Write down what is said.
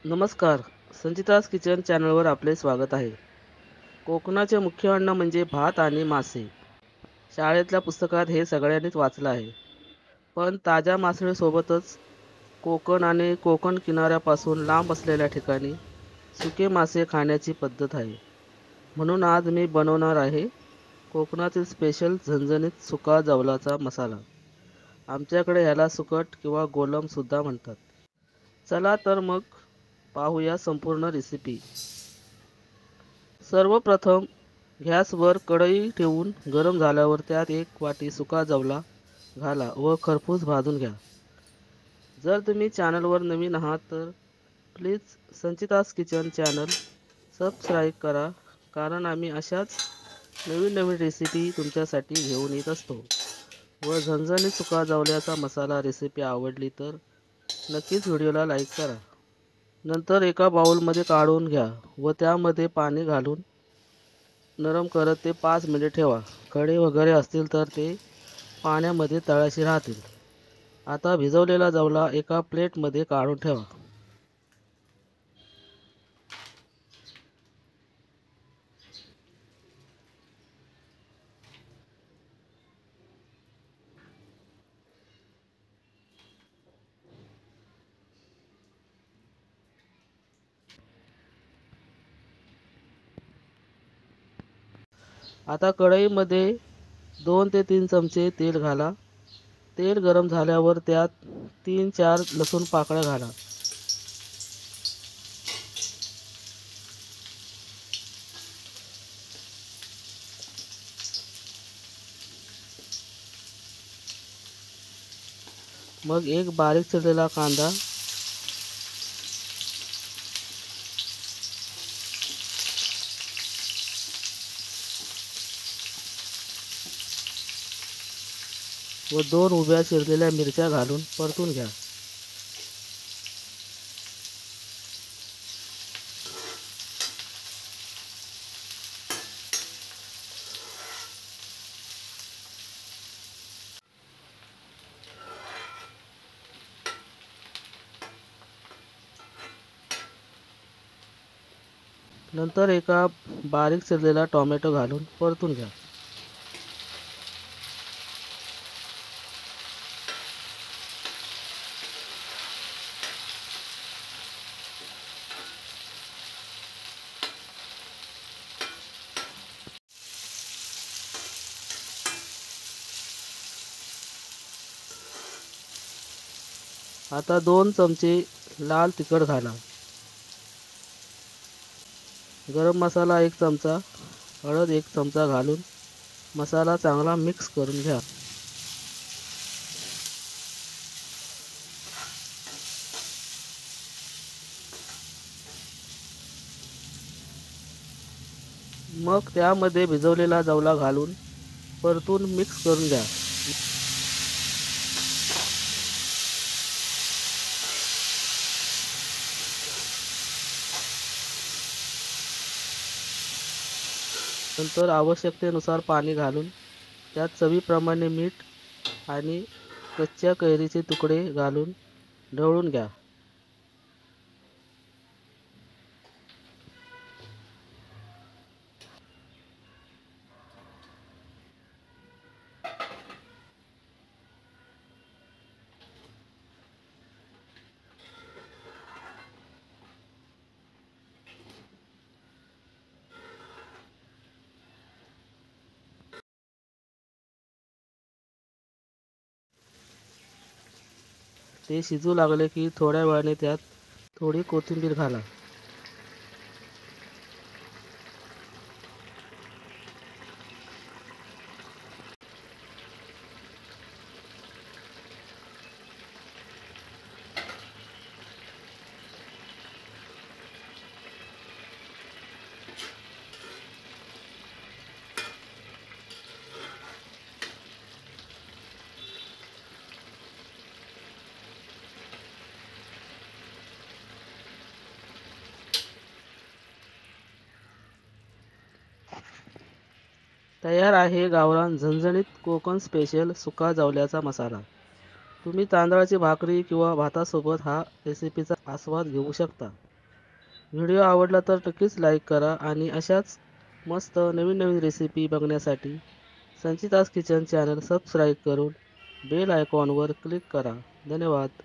नमस्कार. संचिताज किचन चॅनलवर आपले स्वागत आहे. कोकणाचे मुख्य अन्न म्हणजे भात आणि मासे. शाळेतल्या पुस्तकात हे सगळ्यांनीच वाचलं आहे. पण ताज्या मासळीसोबतच कोकण आणि कोकण किनाऱ्यापासून लांब असलेल्या ठिकाणी सुके मासे खाण्याची पद्धत आहे. म्हणून आज मी बनवणार आहे कोकणातील स्पेशल झणझणीत सुका जवलाचा मसाला. आमच्याकडे ह्याला सुकट किंवा गोलम सुद्धा म्हणतात. चला तर मग पाहूया संपूर्ण रेसिपी. सर्वप्रथम गॅसवर कढई ठेवून गरम झाल्यावर त्यात एक वाटी सुका जवला घाला व खरपूस भाजून घ्या. जर तुम्ही चॅनलवर नवीन आहात तर प्लीज संचितास किचन चॅनल सबस्क्राईब करा, कारण आम्ही अशाच नवीन नवीन रेसिपी तुमच्यासाठी घेऊन येत असतो. व झणझणीत सुका जवल्याचा मसाला रेसिपी आवडली तर नक्कीच व्हिडिओला लाईक करा. नंतर एका बाउलमध्ये काढून घ्या व त्यामध्ये पाणी घालून नरम करत ते 5 मिनिटे ठेवा. खडे वगैरे असतील तर ते पाण्यामध्ये तळाशी राहतील. आता भिजवलेला जवला एका प्लेटमध्ये काढून ठेवा. आता कढईमध्ये 2 ते 3 चमचे तेल घाला. तेल गरम झाल्यावर त्यात 3-4 लसूण पाकळ्या घाला. मग एक बारीक चिरलेला कांदा, व 2 उभ्या चिरलेल्या मिरच्या घालून परतून घ्या. नंतर एका बारीक चिरलेला टोमॅटो घालून परतून घ्या. आता 2 चमचे लाल तिखट घाला. गरम मसाला 1 चमचा, हळद 1 चमचा घालून मसाला चांगला मिक्स करून घ्या. मग त्यामध्ये भिजवलेला जवला घालून परतून मिक्स करून घ्या. नंतर आवश्यकतेनुसार पाणी घालून त्यात चवीप्रमाणे मीठ आणि कच्च्या कैरीचे तुकडे घालून ढवळून घ्या. ते शिजू लागले की थोड्या वेळाने त्यात थोडी कोथिंबीर घाला. तयार आहे गावरान झणझणीत कोकण स्पेशल सुका जवल्याचा मसाला. तुम्ही तांदळाची भाकरी किंवा भातासोबत हा रेसिपीचा आस्वाद घेऊ शकता. व्हिडिओ आवडला तर नक्कीच लाईक करा आणि अशाच मस्त नवीन नवीन रेसिपी बघण्यासाठी संचिताज किचन चॅनल सबस्क्राईब करून बेल आयकॉनवर क्लिक करा. धन्यवाद.